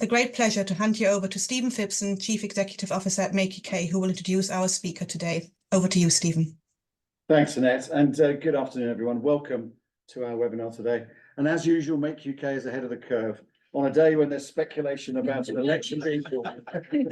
the great pleasure to hand you over to Stephen Phipson, Chief Executive Officer at Make UK, who will introduce our speaker today. Over to you, Stephen. Thanks, Annette, and good afternoon, everyone. Welcome to our webinar today. And as usual, Make UK is ahead of the curve on a day when there's speculation about an election being called.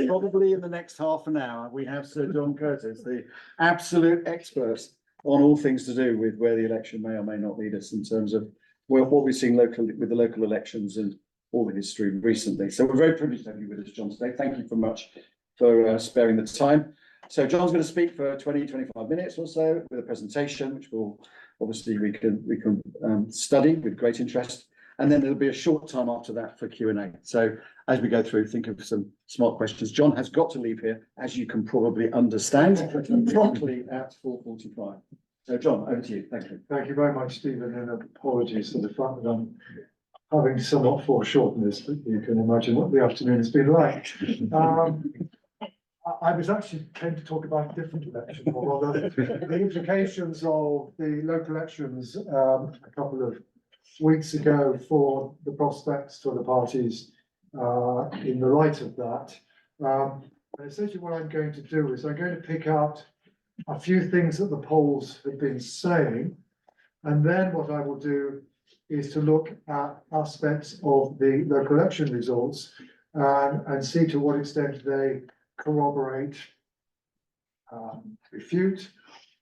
Probably in the next half an hour, we have Sir John Curtice, the absolute expert on all things to do with where the election may or may not lead us in terms of what we've seen locally with the local elections and all the history recently. So we're very privileged to have you with us, John, today. Thank you very much for sparing the time. So John's going to speak for 20-25 minutes or so with a presentation, which will obviously we can study with great interest. And then there'll be a short time after that for Q&A. So as we go through, think of some smart questions. John has got to leave here, as you can probably understand, promptly at 4:45. So John, over to you. Thank you. Thank you very much, Stephen, and apologies for the fact that I'm having somewhat foreshortened this, but you can imagine what the afternoon has been like. I was actually came to talk about a different election, or rather the implications of the local elections a couple of weeks ago for the prospects for the parties in the light of that. And essentially what I'm going to do is I'm going to pick out a few things that the polls have been saying, and then what I will do is to look at aspects of the local election results and see to what extent they corroborate, refute,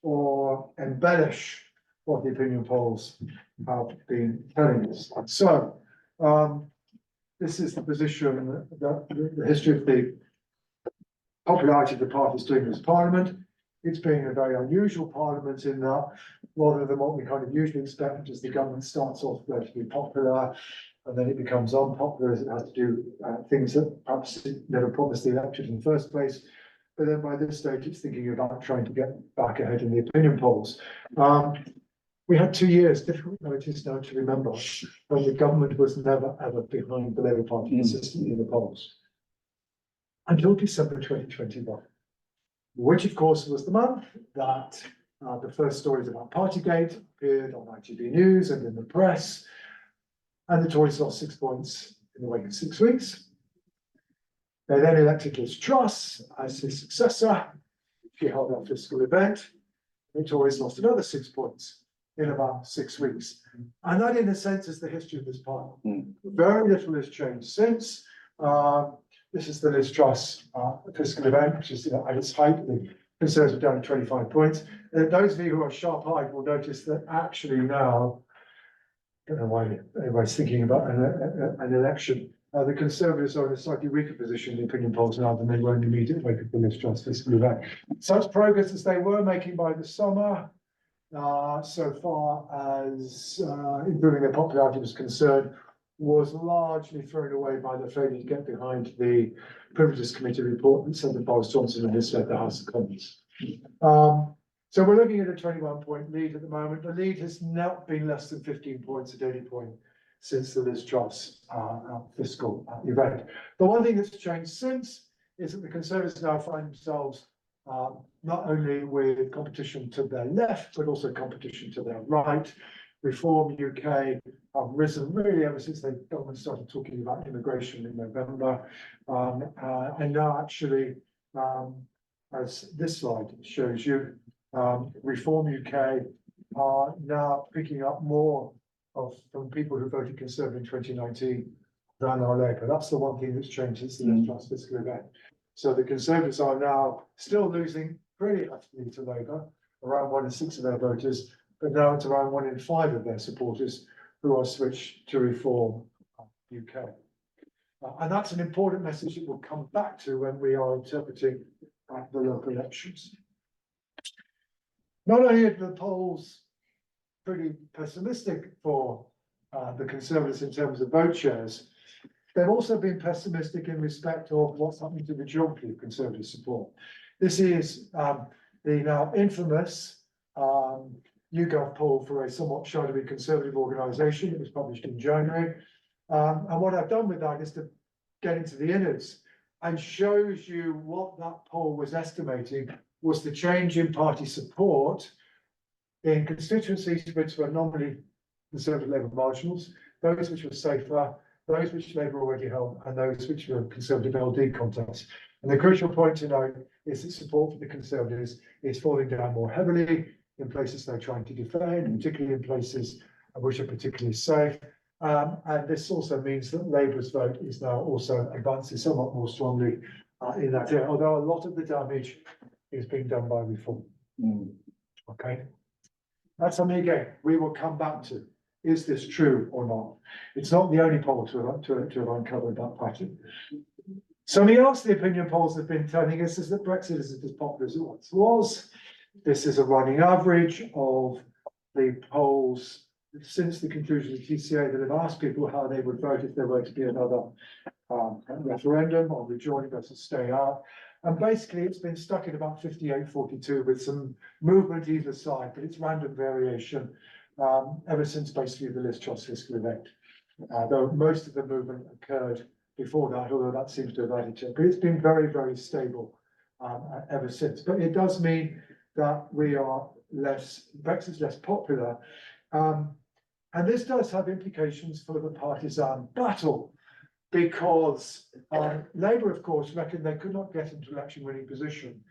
or embellish what the opinion polls have been telling us. So this is the position that the history of the popularity of the parties during this parliament. It's been a very unusual parliament in that, rather than what we kind of usually expect, as the government starts off relatively popular and then it becomes unpopular as it has to do things that perhaps it never promised the electorate in the first place. But then by this stage, it's thinking about trying to get back ahead in the opinion polls. We had 2 years, difficult notice now to remember, when the government was never ever behind the Labour Party consistently in the polls until December 2021, which of course was the month that the first stories about Partygate appeared on ITV News and in the press, and the Tories lost 6 points in the wake of 6 weeks. They then elected Liz Truss as his successor. She held a fiscal event. The Tories lost another 6 points in about 6 weeks. And that, in a sense, is the history of this parliament. Very little has changed since. This is the Liz Truss fiscal event, which is at its height. The Conservatives are down 25 points. And those of you who are sharp-eyed will notice that actually now, I don't know why everybody's thinking about an election. The Conservatives are in a slightly weaker position in the opinion polls now than they were in the immediate wake of the Liz Truss fiscal event. Such progress as they were making by the summer, so far as improving their popularity was concerned, was largely thrown away by the failure to get behind the Privileges Committee report that said that Boris Johnson had misled the House of Commons. So we're looking at a 21-point lead at the moment. The lead has not been less than 15 points at any point since the Liz Truss fiscal event. The one thing that's changed since is that the Conservatives now find themselves not only with competition to their left, but also competition to their right. Reform UK have risen really ever since the government started talking about immigration in November. And now actually, as this slide shows you, Reform UK are now picking up more from people who voted Conservative in 2019 than are Labour. That's the one thing that's changed since the Liz Truss fiscal event. So the Conservatives are now still losing pretty heavily to Labour, around 1 in 6 of their voters, but now it's around 1 in 5 of their supporters who are switched to Reform UK. And that's an important message that we'll come back to when we are interpreting the local elections. Not only are the polls pretty pessimistic for the Conservatives in terms of vote shares, they've also been pessimistic in respect of what's happening to the geography of Conservative support. This is the now infamous YouGov poll for a somewhat shadowy Conservative organisation. It was published in January. And what I've done with that is to get into the innards and shows you what that poll was estimating was the change in party support in constituencies which were nominally Conservative Labour marginals, those which were safer, those which Labour already held, and those which were Conservative LD contests. And the crucial point to note is that support for the Conservatives is falling down more heavily in places they're trying to defend, particularly in places which are particularly safe. And this also means that Labour's vote is now also advancing somewhat more strongly in that area, although a lot of the damage is being done by reform. Okay, that's something again we will come back to. Is this true or not? It's not the only poll to have uncovered that pattern. Something else the opinion polls have been telling us is that Brexit isn't as popular as it once was. This is a running average of the polls since the conclusion of the TCA that have asked people how they would vote if there were to be another referendum on rejoining versus stay out. And basically it's been stuck at about 58-42 with some movement either side, but it's random variation ever since basically the Liz Truss fiscal event. Though most of the movement occurred before that, although that seems to have added to it. But it's been very, very stable ever since. But it does mean that Brexit's less popular. And this does have implications for the partisan battle, because Labour, of course, reckoned they could not get into election winning position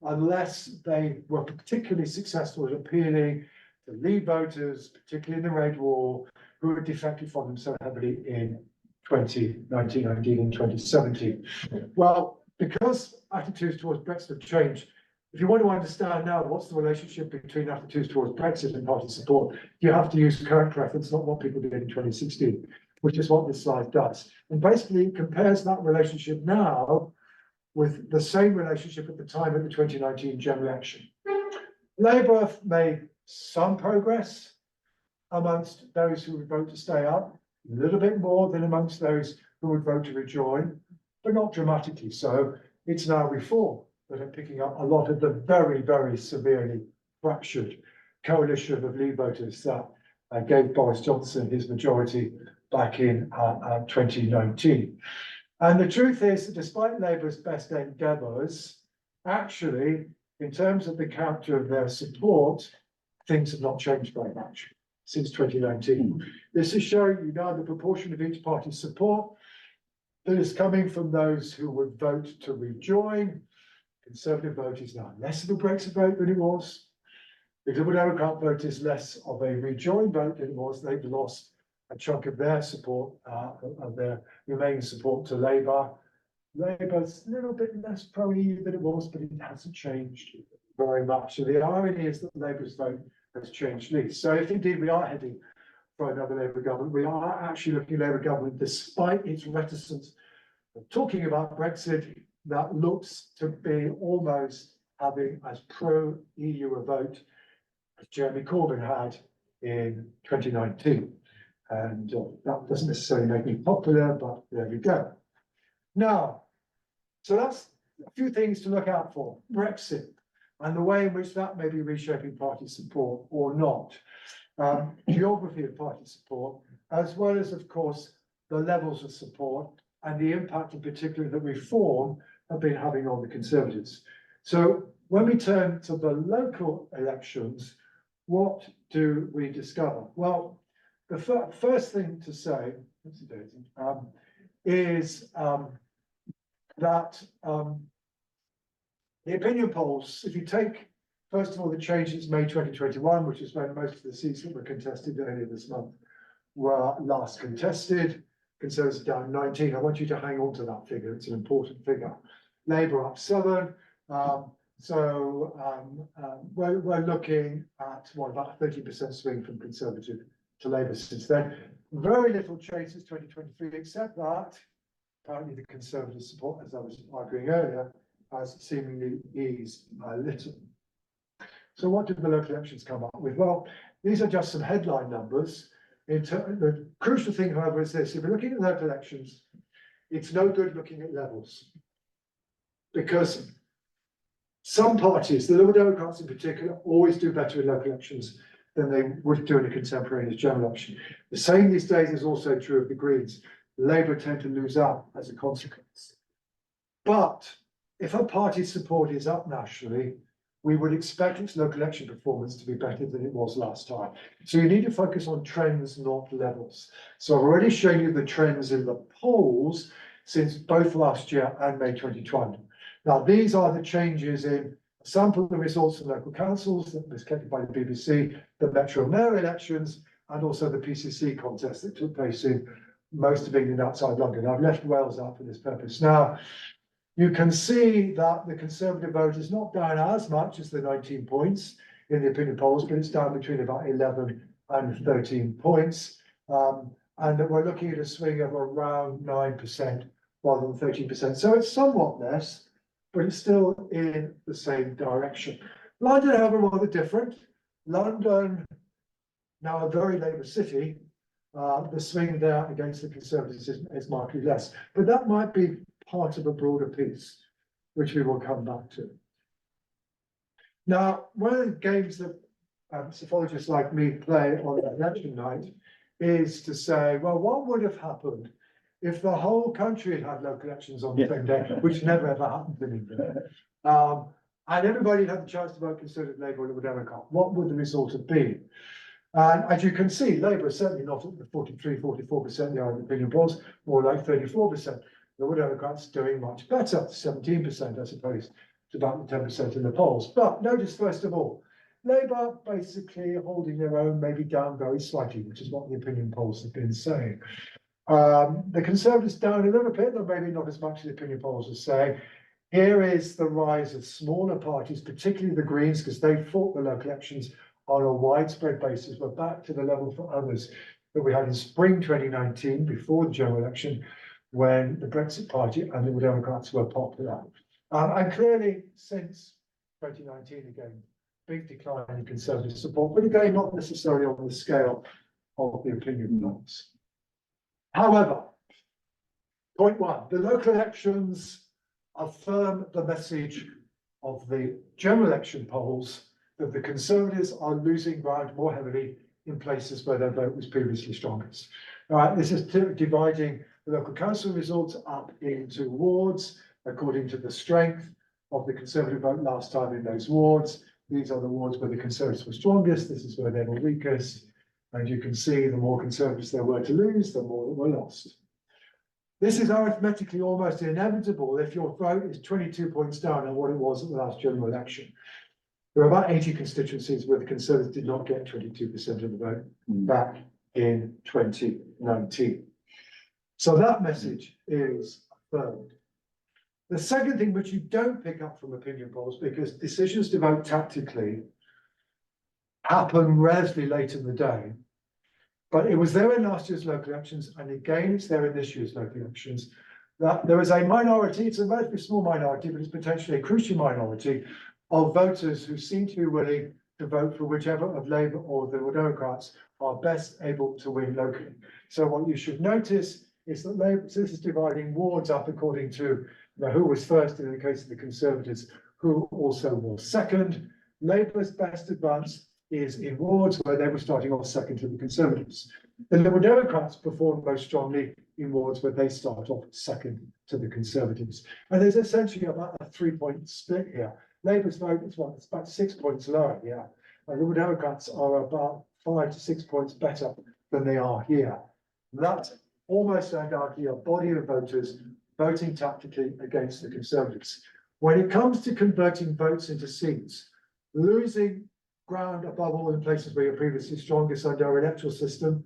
unless they were particularly successful at appealing to Leave voters, particularly in the Red Wall, who had defected from them so heavily in 2019, indeed in 2017. Well, because attitudes towards Brexit have changed, if you want to understand now what's the relationship between attitudes towards Brexit and party support, you have to use current preference, not what people did in 2016, which is what this slide does. And basically it compares that relationship now with the same relationship at the time of the 2019 general election. Labour have made some progress amongst those who would vote to stay out, a little bit more than amongst those who would vote to rejoin, but not dramatically so. It's now Reform that are picking up a lot of the very, very severely fractured coalition of Leave voters that gave Boris Johnson his majority back in 2019. And the truth is that despite Labour's best endeavours, actually, in terms of the character of their support, things have not changed very much since 2019. This is showing you now the proportion of each party's support that is coming from those who would vote to rejoin. Conservative vote is now less of a Brexit vote than it was. The Liberal Democrat vote is less of a rejoin vote than it was. They've lost a chunk of their support, of their remaining support to Labour. Labour's a little bit less pro-EU than it was, but it hasn't changed very much. So the irony is that Labour's vote has changed least. So if indeed we are heading for another Labour government, we are actually looking at Labour government, despite its reticence of talking about Brexit, that looks to be almost having as pro-EU a vote as Jeremy Corbyn had in 2019. And that doesn't necessarily make me popular, but there we go. Now, so that's a few things to look out for. Brexit and the way in which that may be reshaping party support or not. Geography of party support, as well as, of course, the levels of support and the impact in particular that Reform have been having on the Conservatives. So when we turn to the local elections, what do we discover? Well, the first thing to say is that the opinion polls, if you take, first of all, the change since May 2021, which is when most of the seats that were contested earlier this month were last contested. Conservatives down 19. I want you to hang on to that figure. It's an important figure. Labour up 7. We're looking at about a 30% swing from Conservative to Labour since then. Very little change since 2023, except that apparently the Conservative support, as I was arguing earlier, has seemingly eased a little. So what did the local elections come up with? Well, these are just some headline numbers. The crucial thing, however, is this: if you're looking at local elections, it's no good looking at levels, because some parties, the Liberal Democrats in particular, always do better in local elections than they would do in a contemporaneous general election. The same these days is also true of the Greens. Labour tend to lose out as a consequence. But if a party's support is up nationally, we would expect its local election performance to be better than it was last time. So you need to focus on trends, not levels. So I've already shown you the trends in the polls since both last year and May 2020. Now, these are the changes in a sample of the results of local councils that was collected by the BBC, the Metro Mayor elections, and also the PCC contest that took place in most of England outside London. I've left Wales out for this purpose. Now, you can see that the Conservative vote is not down as much as the 19 points in the opinion polls, but it's down between about 11 and 13 points. And that we're looking at a swing of around 9% rather than 13%. So it's somewhat less, but it's still in the same direction. London, however, rather different. London, now a very Labour city, the swing there against the Conservatives is markedly less. But that might be part of a broader piece, which we will come back to. Now, one of the games that psephologists like me play on election night is to say, well, what would have happened if the whole country had had local elections on the same day, which never ever happened in England, and everybody had the chance to vote Conservative, Labour, or Democrat? What would the result have been? And as you can see, Labour is certainly not at the 43, 44% they are in the opinion polls, more like 34%. The Democrats doing much better, 17% as opposed to about 10% in the polls. But notice, first of all, Labour basically holding their own, maybe down very slightly, which is what the opinion polls have been saying. The Conservatives down a little bit, though maybe not as much as the opinion polls are saying. Here is the rise of smaller parties, particularly the Greens, because they fought the local elections on a widespread basis. We're back to the level for others that we had in spring 2019, before the general election, when the Brexit Party and the Democrats were popular. And clearly, since 2019, again, big decline in Conservative support, but again, not necessarily on the scale of the opinion polls. However, point one, the local elections affirm the message of the general election polls that the Conservatives are losing ground more heavily in places where their vote was previously strongest. All right, this is dividing the local council results up into wards according to the strength of the Conservative vote last time in those wards. These are the wards where the Conservatives were strongest. This is where they were weakest. And you can see the more Conservatives there were to lose, the more that were lost. This is arithmetically almost inevitable if your vote is 22 points down on what it was at the last general election. There are about 80 constituencies where the Conservatives did not get 22% of the vote back in 2019. So that message is affirmed. The second thing which you don't pick up from opinion polls, because decisions to vote tactically happen relatively late in the day, but it was there in last year's local elections, and again it's there in this year's local elections, that there is a minority, it's a relatively small minority, but it's potentially a crucial minority of voters who seem to be willing to vote for whichever of Labour or the Democrats are best able to win locally. So what you should notice is that Labour, so this is dividing wards up according to who was first in the case of the Conservatives, who also was second. Labour's best advance is in wards where they were starting off second to the Conservatives. The Liberal Democrats performed most strongly in wards where they start off second to the Conservatives. And there's essentially about a 3-point split here. Labour's vote is it's about 6 points lower here. And Liberal Democrats are about 5 to 6 points better than they are here. That's almost undoubtedly a body of voters voting tactically against the Conservatives. When it comes to converting votes into seats, losing ground above all in places where you're previously strongest under our electoral system,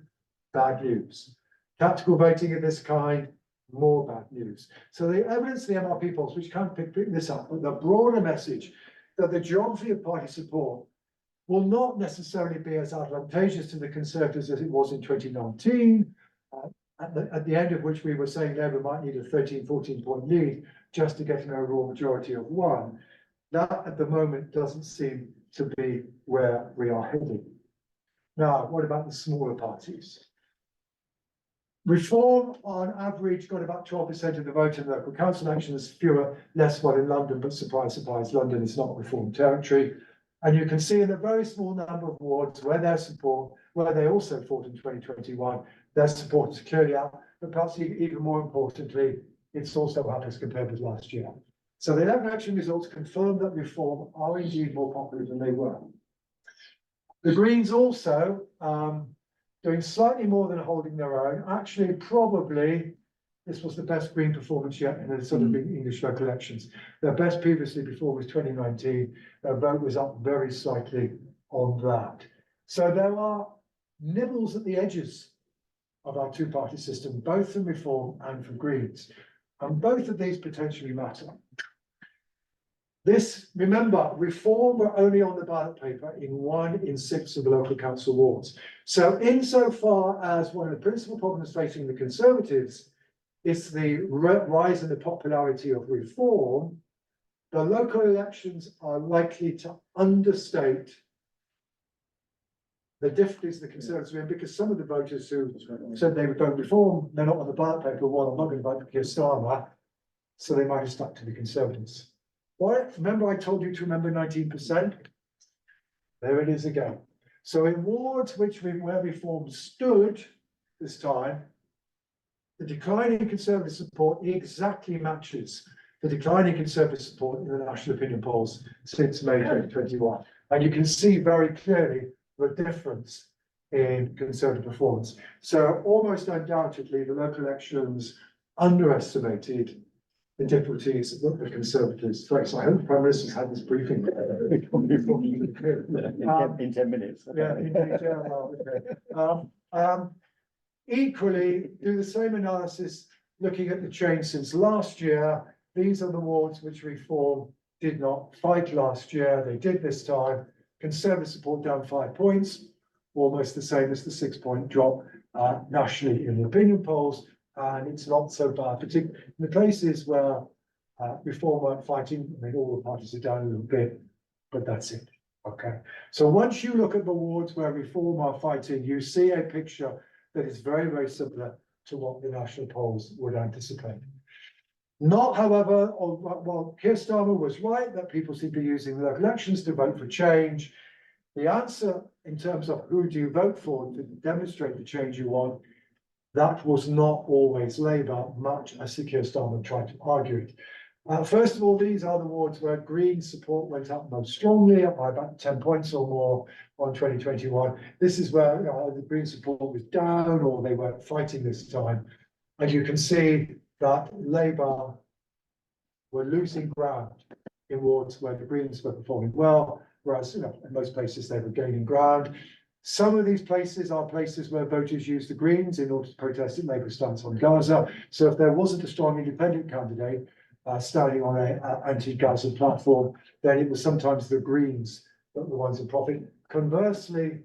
bad news. Tactical voting of this kind, more bad news. So the evidence of the MRP polls, which can't pick this up, but the broader message that the geography of party support will not necessarily be as advantageous to the Conservatives as it was in 2019, at the end of which we were saying Labour might need a 13, 14-point lead just to get an overall majority of one. That at the moment doesn't seem to be where we are heading. Now, what about the smaller parties? Reform, on average, got about 12% of the vote in local council elections, less one in London, but surprise, surprise, London is not Reform territory. And you can see in a very small number of wards where their support, where they also fought in 2021, their support is clearly up, but perhaps even more importantly, it's also up as compared with last year. So the election results confirm that Reform are indeed more popular than they were. The Greens also, doing slightly more than holding their own, actually probably, this was the best Green performance yet in the sort of big English local elections. Their best previously before was 2019, their vote was up very slightly on that. So there are nibbles at the edges of our two-party system, both from Reform and from Greens. And both of these potentially matter. This, remember, Reform were only on the ballot paper in 1 in 6 of the local council wards. So insofar as one of the principal problems facing the Conservatives is the rise in the popularity of Reform, the local elections are likely to understate the difficulties the Conservatives are in, because some of the voters who said they would vote Reform, they're not on the ballot paper, well, I'm not going to vote for Keir Starmer, so they might have stuck to the Conservatives. Well, remember I told you to remember 19%? There it is again. So in wards where Reform stood this time, the decline in Conservative support exactly matches the decline in Conservative support in the national opinion polls since May 2021. And you can see very clearly the difference in Conservative performance. So almost undoubtedly, the local elections underestimated the difficulties that the Conservatives face. I hope the Prime Minister's had this briefing. In 10 minutes. Yeah, indeed, yeah, well, okay. Equally, do the same analysis looking at the change since last year. These are the wards which Reform did not fight last year. They did this time. Conservative support down 5 points, almost the same as the 6-point drop nationally in the opinion polls. And it's not so bad, particularly in the places where Reform weren't fighting. I mean, all the parties are down a little bit, but that's it. Okay. So once you look at the wards where Reform are fighting, you see a picture that is very, very similar to what the national polls would anticipate. Not, however, while Keir Starmer was right that people seem to be using the local elections to vote for change, the answer in terms of who do you vote for to demonstrate the change you want, that was not always Labour, much as Sir Keir Starmer tried to argue it. First of all, these are the wards where Green support went up most strongly, up by about 10 points or more on 2021. This is where the Green support was down or they weren't fighting this time. And you can see that Labour were losing ground in wards where the Greens were performing well, whereas in most places they were gaining ground. Some of these places are places where voters use the Greens in order to protest Labour's stance on Gaza. So if there wasn't a strong independent candidate standing on an anti-Gaza platform, then it was sometimes the Greens that were the ones in profit. Conversely,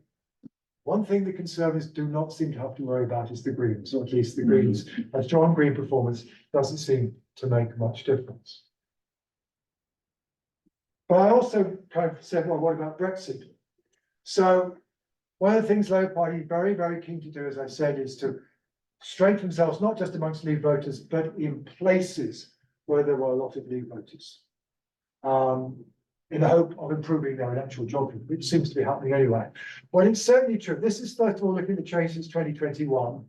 one thing the Conservatives do not seem to have to worry about is the Greens, or at least the Greens. A strong Green performance doesn't seem to make much difference. But I also kind of said, well, what about Brexit? So one of the things Labour Party is very, very keen to do, as I said, is to strengthen themselves, not just amongst Leave voters, but in places where there were a lot of Leave voters, in the hope of improving their electoral geography, which seems to be happening anyway. Well, it's certainly true. This is, first of all, looking at the change since 2021.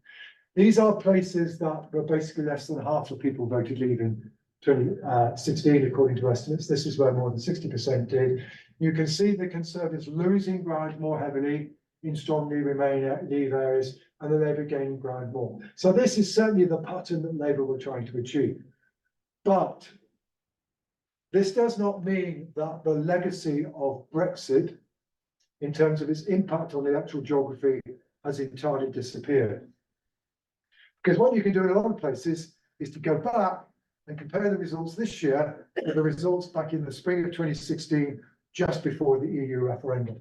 These are places that were basically less than half of people voted Leave in 2016, according to estimates. This is where more than 60% did. You can see the Conservatives losing ground more heavily in strongly Remain Leave areas, and the Labour gaining ground more. So this is certainly the pattern that Labour were trying to achieve. But this does not mean that the legacy of Brexit, in terms of its impact on the electoral geography, has entirely disappeared. Because what you can do in a lot of places is to go back and compare the results this year with the results back in the spring of 2016, just before the EU referendum.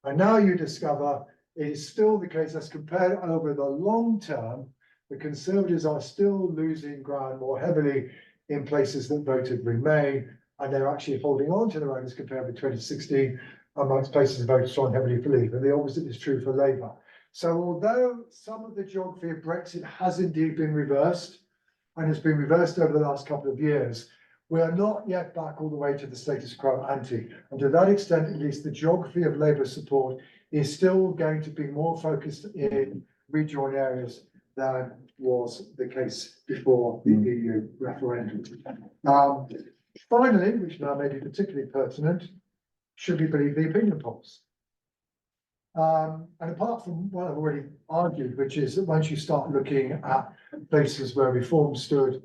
And now you discover it is still the case, as compared over the long term, the Conservatives are still losing ground more heavily in places that voted Remain, and they're actually holding on to their own as compared with 2016 amongst places that voted strong heavily for Leave. And the opposite is true for Labour. So although some of the geography of Brexit has indeed been reversed, and has been reversed over the last couple of years, we are not yet back all the way to the status quo ante. And to that extent, at least, the geography of Labour support is still going to be more focused in rejoin areas than was the case before the EU referendum. Finally, which now may be particularly pertinent, should we believe the opinion polls? And apart from what I've already argued, which is that once you start looking at places where reform stood,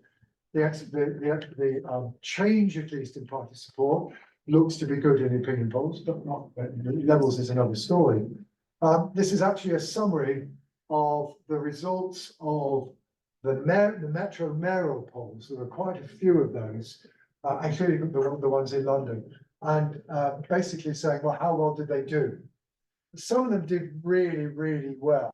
the change, at least in party support, looks to be good in the opinion polls, but not levels is another story. This is actually a summary of the results of the metro mayoral polls. There are quite a few of those, including the ones in London, and basically saying, well, how well did they do? Some of them did really, really well,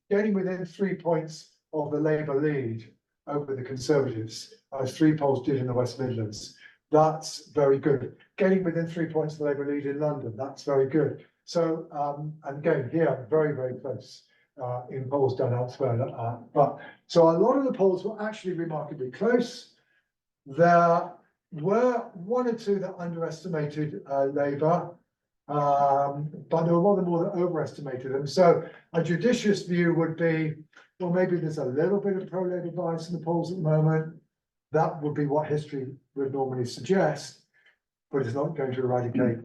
getting within 3 points of the Labour lead over the Conservatives, as 3 polls did in the West Midlands. That's very good. Getting within 3 points of the Labour lead in London, that's very good. So, and again, here, very, very close in polls done elsewhere. So a lot of the polls were actually remarkably close. There were 1 or 2 that underestimated Labour, but there were one or more that overestimated them. So a judicious view would be, well, maybe there's a little bit of pro-Labour bias in the polls at the moment. That would be what history would normally suggest, but it's not going to eradicate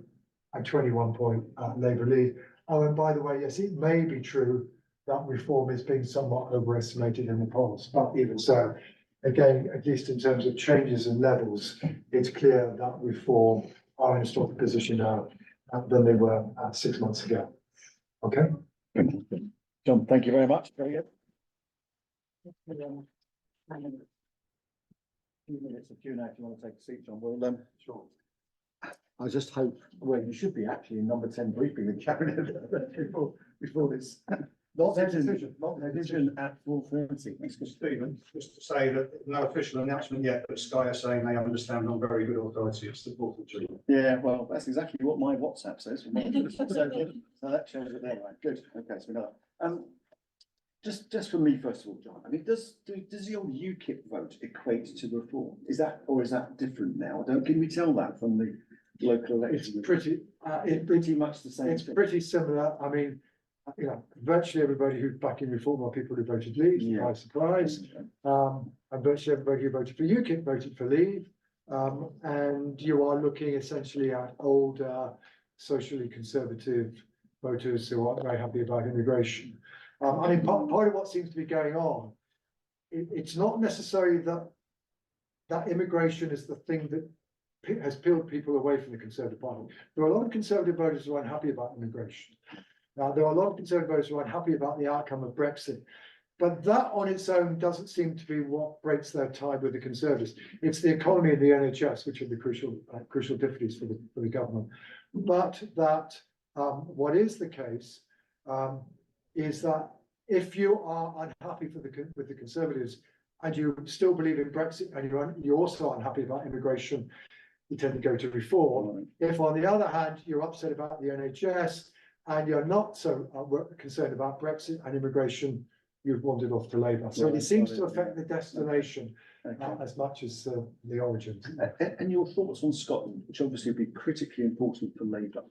a 21-point Labour lead. Oh, and by the way, yes, it may be true that reform is being somewhat overestimated in the polls, but even so, again, at least in terms of changes and levels, it's clear that reform are in a stronger position now than they were 6 months ago. Okay. John, thank you very much. Very good. Few minutes of Q&A if you want to take a seat, John. Well, sure. I just hope, well, you should be actually in number 10 briefing the cabinet before this. Not their decision, not their decision at 4:30. Thanks, Mr. Stephen. Just to say that no official announcement yet, but Sky are saying they understand on very good authority it's the 4th of July. Yeah, well, that's exactly what my WhatsApp says. So that shows it there, right? Good. Okay, so we know that. Just for me, first of all, John, I mean, does the old UKIP vote equate to reform? Is that, or is that different now? Can we tell that from the local election? It's pretty much the same. It's pretty similar. I mean, you know, virtually everybody who's backing reform are people who voted Leave, surprise, surprise. And virtually everybody who voted for UKIP voted for Leave. And you are looking essentially at older, socially conservative voters who aren't very happy about immigration. I mean, part of what seems to be going on, it's not necessarily that immigration is the thing that has peeled people away from the Conservative Party. There are a lot of Conservative voters who are unhappy about immigration. Now, there are a lot of Conservative voters who are unhappy about the outcome of Brexit. But that on its own doesn't seem to be what breaks their tie with the Conservatives. It's the economy and the NHS, which are the crucial difficulties for the government. But that what is the case is that if you are unhappy with the Conservatives and you still believe in Brexit and you're also unhappy about immigration, you tend to go to reform. If on the other hand, you're upset about the NHS and you're not so concerned about Brexit and immigration, you've wandered off to Labour. So it seems to affect the destination as much as the origins. And your thoughts on Scotland, which obviously would be critically important for Labour?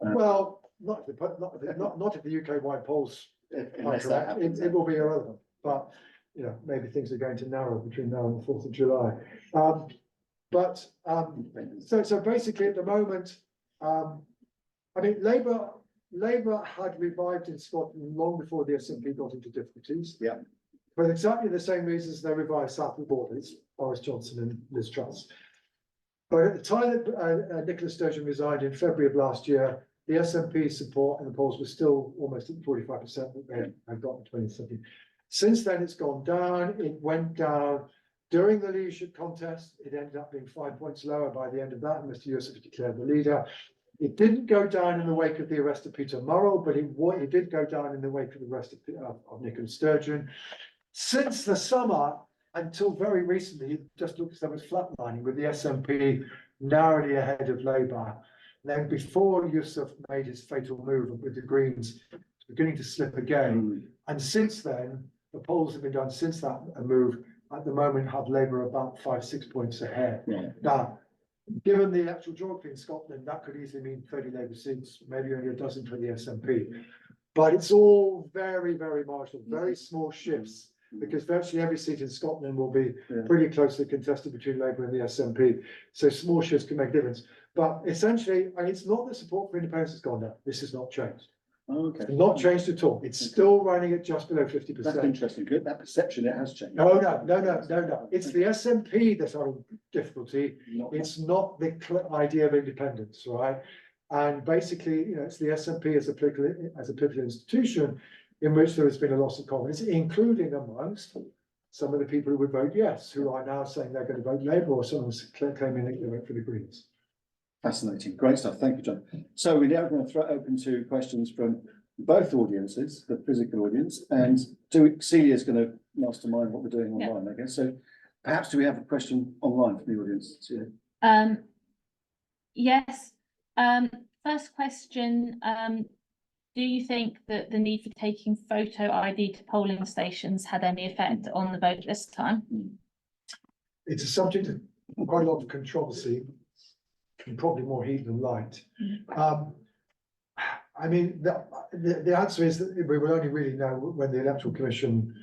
Well, not if the UK-wide polls are correct. It will be irrelevant. But you know, maybe things are going to narrow between now and the 4th of July. So basically, at the moment, I mean, Labour had revived in Scotland long before the SNP got into difficulties. Yeah. For exactly the same reasons they revived south of the borders, Boris Johnson and Liz Truss. But at the time that Nicola Sturgeon resigned in February of last year, the SNP support in the polls was still almost at 45% that they had got in 2017. Since then, it's gone down. It went down during the leadership contest. It ended up being 5 points lower by the end of that, and Mr. Youssef declared the leader. It didn't go down in the wake of the arrest of Peter Murrell, but it did go down in the wake of the arrest of Nicola Sturgeon. Since the summer, until very recently, it just looked as though it was flatlining, with the SNP narrowly ahead of Labour. Then before Youssef made his fatal move with the Greens, it's beginning to slip again. And since then, the polls have been done since that move, at the moment have Labour about 5-6 points ahead. Yeah. Now, given the actual geography in Scotland, that could easily mean 30 Labour seats, maybe only a dozen for the SNP. But it's all very, very marginal, very small shifts. because virtually every seat in Scotland will be Yeah. pretty closely contested between Labour and the SNP. So small shifts can make a difference. But essentially, and it's not that support for independence has gone down. This has not changed. Oh, okay. Not changed at all. It's still running at just below 50%. That's interesting. Good. That perception, it has changed. No. It's the SNP that's having difficulty. Not- It's not the idea of independence, right? And basically, it's the SNP as a political institution in which there has been a loss of confidence, including amongst some of the people who would vote yes, who are now saying they're going to vote Labour, or some claiming they're going to vote for the Greens. Fascinating. Great stuff. Thank you, John. So we're now going to throw open to questions from both audiences, the physical audience, and Celia's going to mastermind what we're doing online, I guess. So perhaps do we have a question online from the audience? Celia? Yes. First question, do you think that the need for taking photo ID to polling stations had any effect on the vote this time? It's a subject of quite a lot of controversy, and probably more heat than light. I mean, the answer is that we will only really know when the Electoral Commission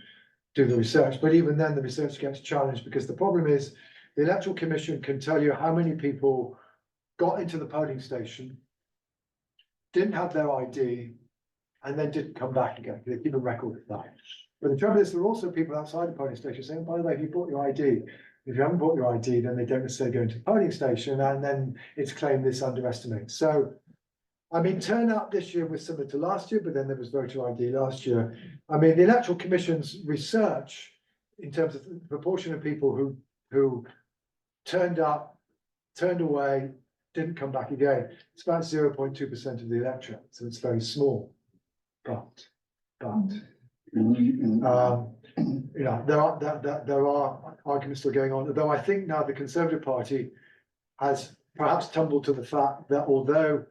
do the research, but even then the research gets challenged, because the problem is the Electoral Commission can tell you how many people got into the polling station, didn't have their ID, and then didn't come back again. They keep a record of that. But the trouble is, there are also people outside the polling station saying, by the way, if you bought your ID, if you haven't bought your ID, then they don't necessarily go into the polling station, and then it's claimed this underestimates. So, I mean, turnout this year was similar to last year, but then there was voter ID last year. I mean, the Electoral Commission's research in terms of the proportion of people who turned up, turned away, didn't come back again, it's about 0.2% of the electorate, so it's very small. But there are arguments still going on, although I think now the Conservative Party has perhaps tumbled to the fact that although,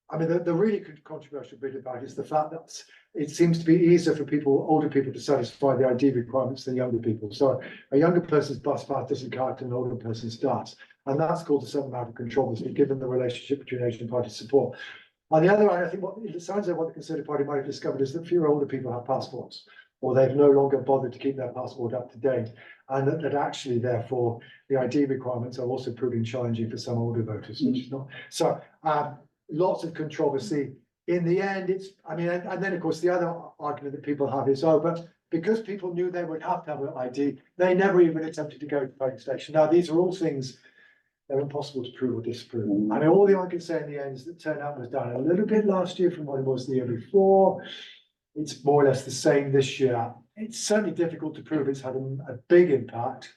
I mean, the really controversial bit about it is the fact that it seems to be easier for older people to satisfy the ID requirements than younger people. So a younger person's bus pass doesn't count and an older person's does. And that's caused a certain amount of controversy given the relationship between age and party support. On the other hand, I think it sounds like what the Conservative Party might have discovered is that fewer older people have passports, or they've no longer bothered to keep their passport up to date. And that actually, therefore, the ID requirements are also proving challenging for some older voters, which is not. So lots of controversy. In the end, and then of course the other argument that people have is, but because people knew they would have to have an ID, they never even attempted to go to the polling station. Now, these are all things that are impossible to prove or disprove. I mean, all I can say in the end is that turnout was down a little bit last year from what it was the year before. It's more or less the same this year. It's certainly difficult to prove it's had a big impact.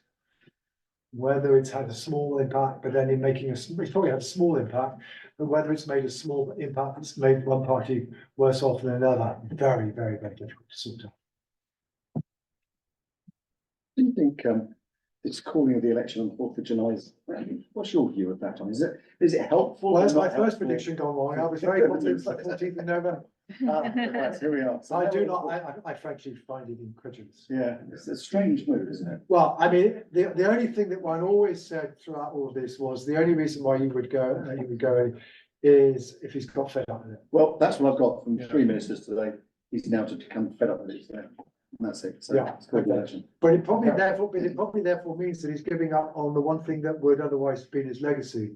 Whether it's had a small impact, but then in making it's probably had a small impact, but whether it's made a small impact, it's made one party worse off than another. Very, very, very difficult to sort out. Do you think this calling of the election on the 4th of July what's your view of that, Tom? Is it helpful? Well, that's my first prediction gone wrong. I was very confident for the 14th of November. Right, here we are. So I frankly find it incredulous. Yeah, it's a strange move, isn't it? Well, I mean, the only thing that one always said throughout all of this was the only reason why you would go is if he's got fed up with it. Well, that's what I've got from 3 ministers today. He's now to become fed up with it. And that's it. So Yeah, it's called the election. But it probably therefore means that he's giving up on the one thing that would otherwise have been his legacy,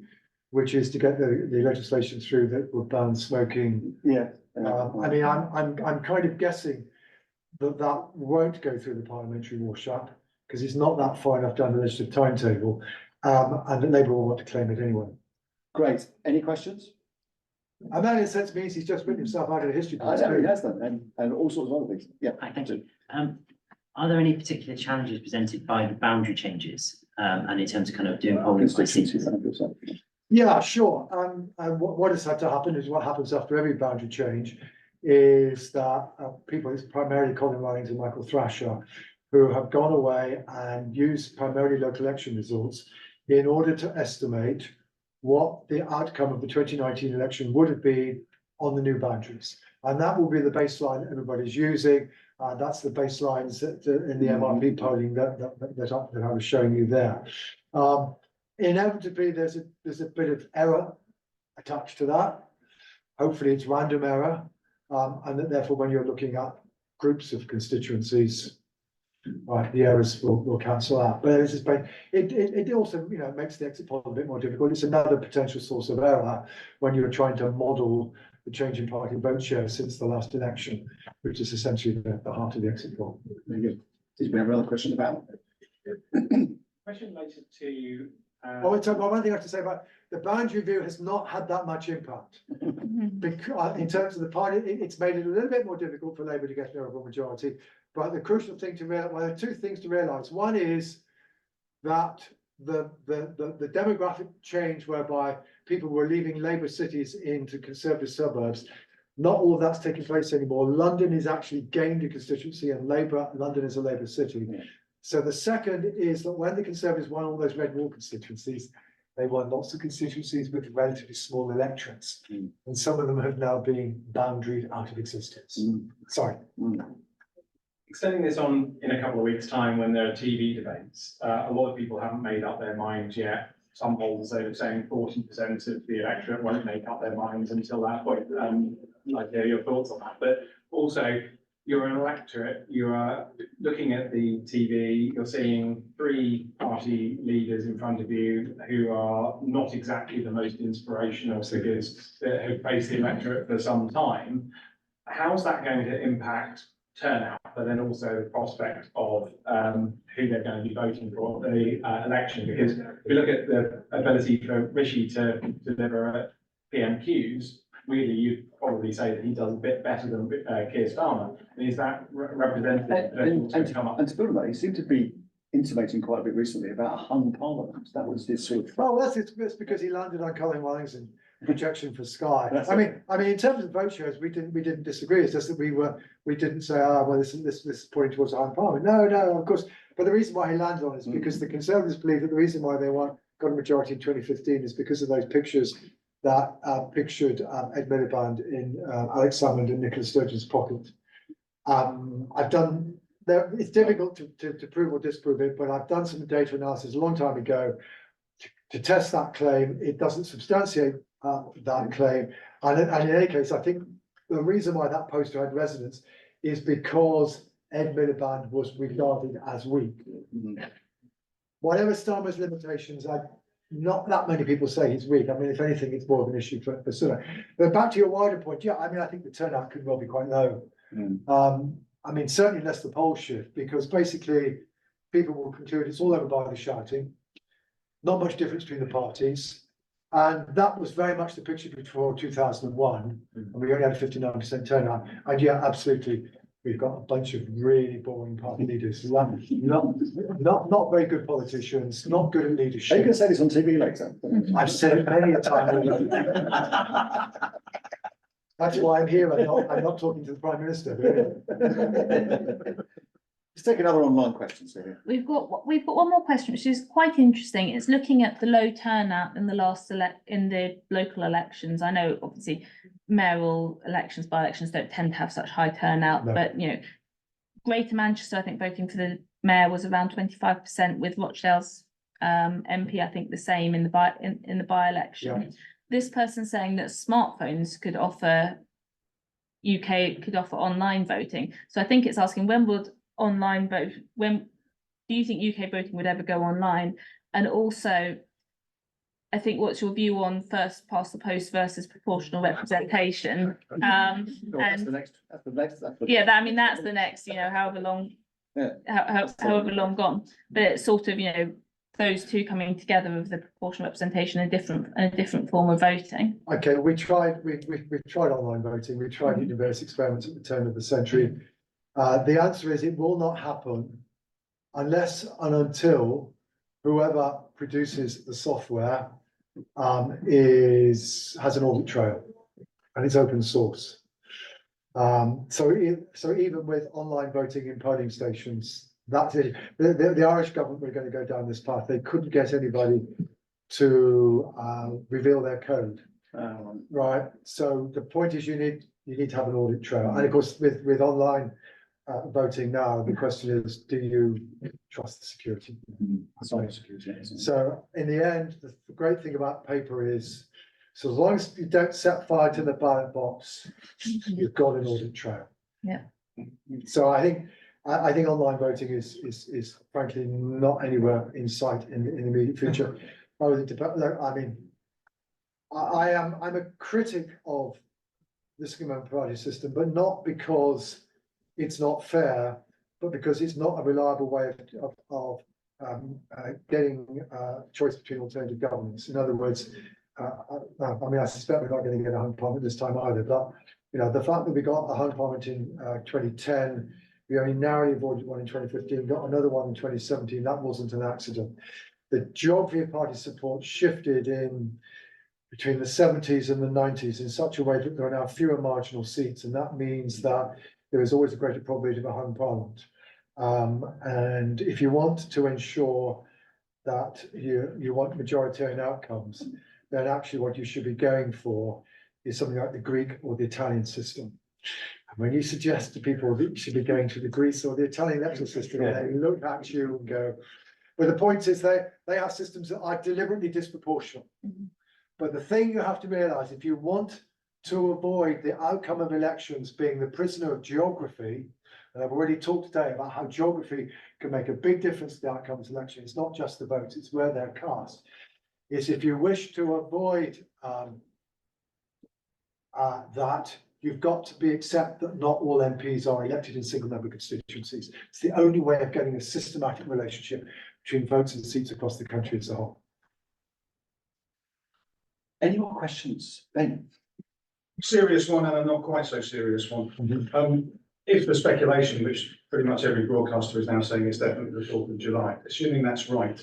which is to get the legislation through that would ban smoking. Yeah. I mean, I'm kind of guessing that won't go through the parliamentary wash-up because it's not that far enough down the legislative timetable, and that Labour will want to claim it anyway. Great. Any questions? And that in a sense means he's just written himself out of the history I books. know he has done, and all sorts of other things. Yeah. Hi, thank you. Are there any particular challenges presented by the boundary changes, and in terms of kind of doing polling by cities? Yeah, sure. And what has had to happen is what happens after every boundary change is that people, it's primarily Colin Rowings and Michael Thrasher, who have gone away and used primarily local election results in order to estimate what the outcome of the 2019 election would have been on the new boundaries. And that will be the baseline that everybody's using. That's the baselines that, in the MRP polling that I was showing you there. Inevitably, there's a bit of error attached to that. Hopefully it's random error. And that therefore, when you're looking at groups of constituencies, right, the errors will cancel out. But this is, it also, you know, makes the exit poll a bit more difficult. It's another potential source of error when you're trying to model the change in party vote share since the last election, which is essentially the heart of the exit poll. Very good. Did we have another question about? Question related to. Oh, it's one thing I have to say about the boundary review has not had that much impact. Because in terms of the party, it's made it a little bit more difficult for Labour to get an overall majority. But the crucial thing to realize, well, there are two things to realise. One is that the demographic change whereby people were leaving Labour cities into Conservative suburbs, not all of that's taking place anymore. London is actually gained a constituency, and London is a Labour city. Yeah. So the second is that when the Conservatives won all those red wall constituencies, they won lots of constituencies with relatively small electorates. And some of them have now been boundaried out of existence. Sorry. Extending this on in a couple of weeks' time when there are TV debates, a lot of people haven't made up their minds yet. Some polls are saying 40% of the electorate won't make up their minds until that point. I'd hear your thoughts on that. But also, you're an electorate, you are looking at the TV, you're seeing three party leaders in front of you who are not exactly the most inspirational figures that have faced the electorate for some time. How's that going to impact turnout, but then also the prospect of who they're going to be voting for at the election? Because if you look at the ability for Rishi to deliver at PMQs, really, you'd probably say that he does a bit better than Keir Starmer. And is that representative? And to build on that, he seemed to be intimating quite a bit recently about a hung parliament. That was his sort of. Well, that's because he landed on Colin Wellington projection for Sky. I mean, in terms of vote shares, we didn't disagree. It's just that we didn't say, well, this is pointing towards a hung parliament. No, of course. But the reason why he landed on it is because the Conservatives believe that the reason why they got a majority in 2015 is because of those pictures that pictured Ed Miliband in Alex Salmond and Nicola Sturgeon's pocket. It's difficult to prove or disprove it, but I've done some data analysis a long time ago to test that claim. It doesn't substantiate that claim. And in any case, I think the reason why that poster had resonance is because Ed Miliband was regarded as weak. Whatever Starmer's limitations, not that many people say he's weak. I mean, if anything, it's more of an issue for Sunak. But back to your wider point, yeah, I mean, I think the turnout could well be quite low. I mean, certainly unless the polls shift, because basically people will conclude it's all over by the shouting, not much difference between the parties. And that was very much the picture before 2001, and we only had a 59% turnout. And yeah, absolutely, we've got a bunch of really boring party leaders, not very good politicians, not good at Are you leadership. going to say this on TV later? I've said it many a time. That's why I'm here. I'm not talking to the Prime Minister. Let's take another online question, Celia. We've got one more question, which is quite interesting. It's looking at the low turnout in the local elections. I know obviously mayoral elections, by-elections don't tend to have such high turnout, No. but you know, Greater Manchester, I think voting for the mayor was around 25%, with Rochdale's MP, I think the same in the by-election. Yeah. This person saying that smartphones could offer online voting. So I think it's asking, when do you think UK voting would ever go online? And also, I think, what's your view on first past the post versus proportional representation? That's the next. Yeah, I mean, that's the next, however long, however long gone. But it's sort of, those two coming together with the proportional representation and a different form of voting. Okay, we tried online voting. We tried universe experiments at the turn of the century. The answer is it will not happen unless and until whoever produces the software has an audit trail and it's open source. So even with online voting in polling stations, that's it. The Irish government were going to go down this path. They couldn't get anybody to reveal their code. Right. So the point is you need to have an audit trail. And of course, with online voting now, the question is, do you trust the security? So in the end, the great thing about paper is, so as long as you don't set fire to the ballot box, you've got an audit trail. Yeah. So I think I think online voting is frankly not anywhere in sight in the immediate future. I'm a critic of the single member party system, but not because it's not fair, but because it's not a reliable way of getting choice between alternative governments. In other words, I suspect we're not going to get a hung parliament this time either, but the fact that we got a hung parliament in 2010, we only narrowly avoided one in 2015, got another one in 2017, that wasn't an accident. The geography of party support shifted in between the 70s and the 90s in such a way that there are now fewer marginal seats, and that means that there is always a greater probability of a hung parliament. And if you want to ensure that you want majoritarian outcomes, then actually what you should be going for is something like the Greek or the Italian system. And when you suggest to people that you should be going to the Greece or the Italian electoral system, they look at you and go, well, the point is they have systems that are deliberately disproportionate. But the thing you have to realize, if you want to avoid the outcome of elections being the prisoner of geography, and I've already talked today about how geography can make a big difference to the outcome of the election. It's not just the votes, it's where they're cast. Is if you wish to avoid that, you've got to accept that not all MPs are elected in single member constituencies. It's the only way of getting a systematic relationship between votes and seats across the country as a whole. Any more questions, Ben? Serious one and a not quite so serious one. If the speculation, which pretty much every broadcaster is now saying is definitely the 4th of July, assuming that's right,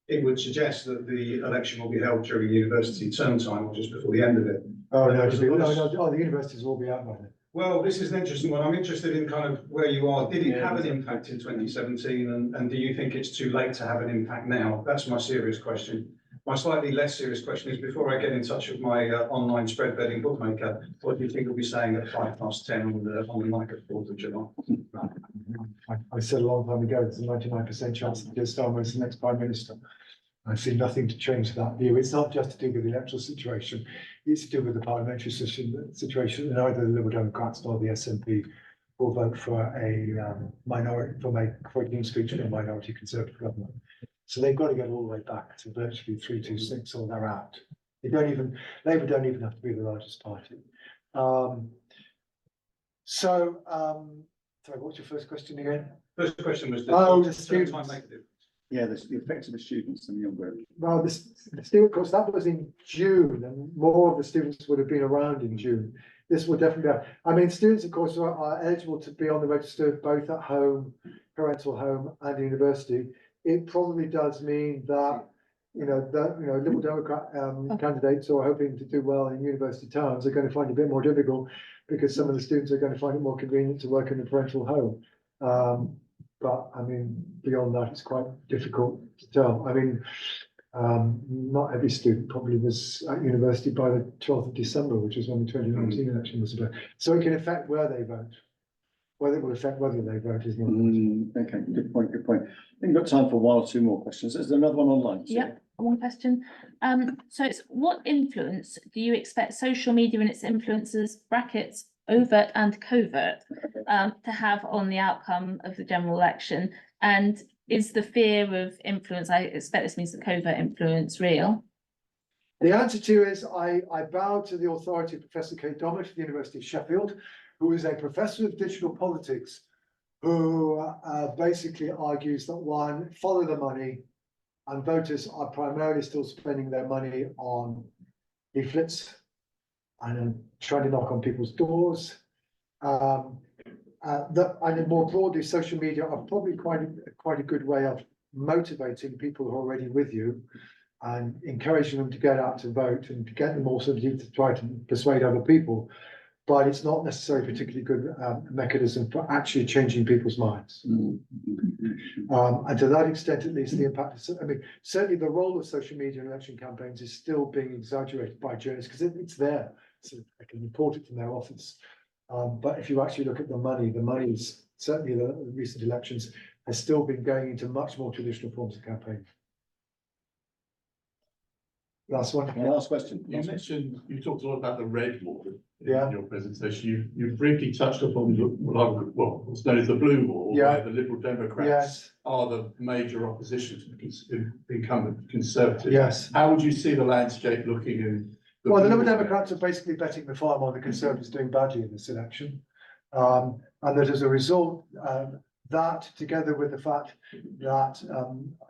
it would suggest that the election will be held during university term time or just before the end of it. Oh, no, the universities will be out by then. Well, this is an interesting one. I'm interested in kind of where you are. Did it have an impact in 2017? And do you think it's too late to have an impact now? That's my serious question. My slightly less serious question is, before I get in touch with my online spread betting bookmaker, what do you think we'll be saying at 10:05 on the night of 4th of July? I said a long time ago, there's a 99% chance that Keir Starmer is the next Prime Minister. I see nothing to change that view. It's not just to do with the electoral situation, it's to do with the parliamentary situation, and either the Liberal Democrats or the SNP will vote for a minority, for a new speech for a minority Conservative government. So they've got to get all the way back to virtually 326 or they're out. Labour don't even have to be the largest party. Sorry, what's your first question again? First question was the students. Yeah, the effect of the students and the young group. Well, the student, of course, that was in June, and more of the students would have been around in June. This will definitely be. I mean, students, of course, are eligible to be on the register both at home, parental home, and university. It probably does mean that Liberal Democrat candidates who are hoping to do well in university towns are going to find it a bit more difficult because some of the students are going to find it more convenient to work in the parental home. But I mean, beyond that, it's quite difficult to tell. I mean, not every student probably was at university by the 12th of December, which is when the 2019 election was about. So it can affect where they vote. Whether it will affect whether they vote is not. Okay, good point. I think we've got time for one or two more questions. Is there another one online? Yep, one question. So it's, what influence do you expect social media and its influences, brackets, overt and covert, to have on the outcome of the general election? And is the fear of influence, I expect this means the covert influence, real? The answer to is I bow to the authority of Professor Kate Dommett at the University of Sheffield, who is a professor of digital politics, who basically argues that one, follow the money, and voters are primarily still spending their money on leaflets and trying to knock on people's doors. And more broadly, social media are probably quite a good way of motivating people who are already with you and encouraging them to get out to vote and to get them also to try to persuade other people. But it's not necessarily a particularly good mechanism for actually changing people's minds. And to that extent, at least, the impact, I mean, certainly the role of social media in election campaigns is still being exaggerated by journalists because it's there, so they can report it from their office. But if you actually look at the money is certainly the recent elections has still been going into much more traditional forms of campaign. Last one. Last question. You mentioned, you talked a lot about the red wall Yeah. in your presentation. You briefly touched upon what's known as the blue wall, Yeah. where the Liberal Democrats Yes, are the major opposition to the incumbent Conservatives. yes. How would you see the landscape looking in? Well, the blue Liberal wall? Democrats are basically betting the farm on the Conservatives doing badly in this election. And that as a result, that together with the fact that,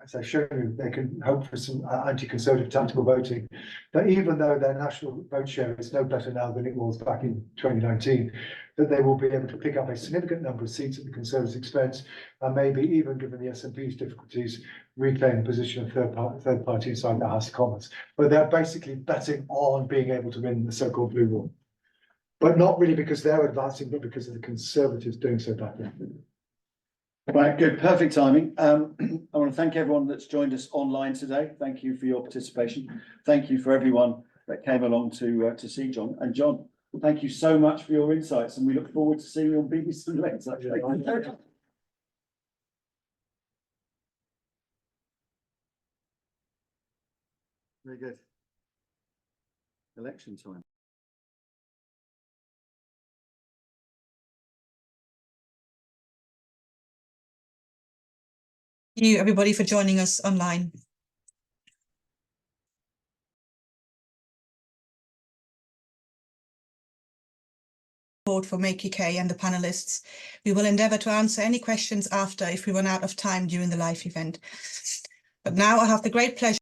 as I've shown you, they can hope for some anti-Conservative tactical voting, that even though their national vote share is no better now than it was back in 2019, that they will be able to pick up a significant number of seats at the Conservatives' expense, and maybe even given the SNP's difficulties, reclaim the position of third party inside the House of Commons. But they're basically betting on being able to win the so-called blue wall. But not really because they're advancing, but because of the Conservatives doing so badly. Right, good, perfect timing. I want to thank everyone that's joined us online today. Thank you for your participation. Thank you for everyone that came along to see John. And John, thank you so much for your insights, and we look forward to seeing you on BBC later. Very good. Election time. Thank you, everybody, for joining us online. For Make UK and the panelists. We will endeavour to answer any questions after if we run out of time during the live event. But now I have the great pleasure